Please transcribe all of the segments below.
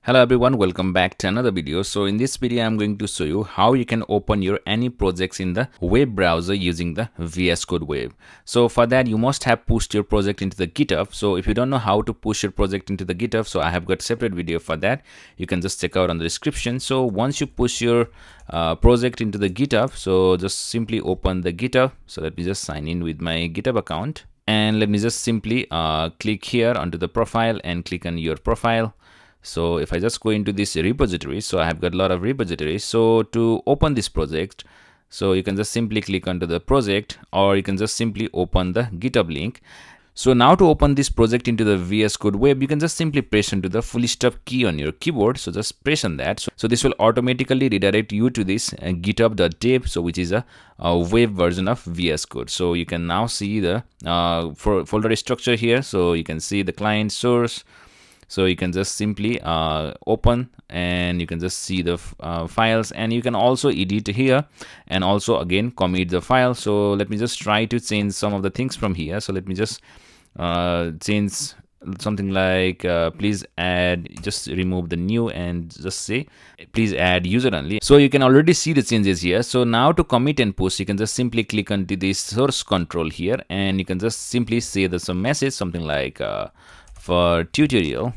Hello everyone, welcome back to another video. So in this video I'm going to show you how you can open your any projects in the web browser using the VS Code web. So for that you must have pushed your project into the GitHub. So if you don't know how to push your project into the GitHub, so I have got separate video for that. You can just check out on the description. So once you push your project into the GitHub, so just simply open the GitHub. So let me just sign in with my GitHub account, and let me just simply click here onto the profile and click on your profile. So if I just go into this repository, so I have got a lot of repositories. So to open this project, so you can just simply click onto the project, or you can just simply open the GitHub link. So now to open this project into the VS Code web, you can just simply press into the full stop key on your keyboard. So just press on that. So this will automatically redirect you to this github.dev, so which is a web version of VS Code. So you can now see the folder structure here. So you can see the client source. So you can just simply open, and you can just see the files, and you can also edit here and also again commit the file. So let me just try to change some of the things from here. So let me just change something like please add, just remove the new and just say please add user only. So you can already see the changes here. So now to commit and push, you can just simply click onto this source control here, and you can just simply say the some message, something like for tutorial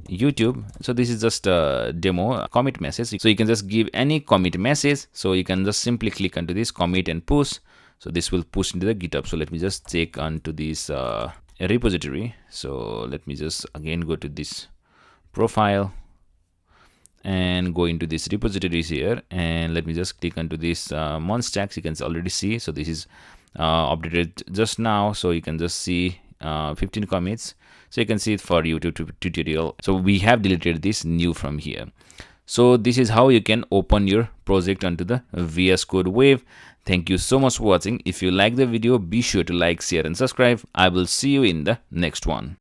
YouTube. So this is just a demo commit message. So you can just give any commit message. So you can just simply click onto this commit and push. So this will push into the GitHub. So let me just check onto this repository. So let me just again go to this profile and go into this repositories here, and let me just click onto this monstacks. You can already see. So this is updated just now. So you can just see 15 commits. So you can see it for YouTube tutorial. So we have deleted this new from here. So this is how you can open your project onto the VS Code web. Thank you so much for watching. If you like the video, be sure to like, share and subscribe. I will see you in the next one.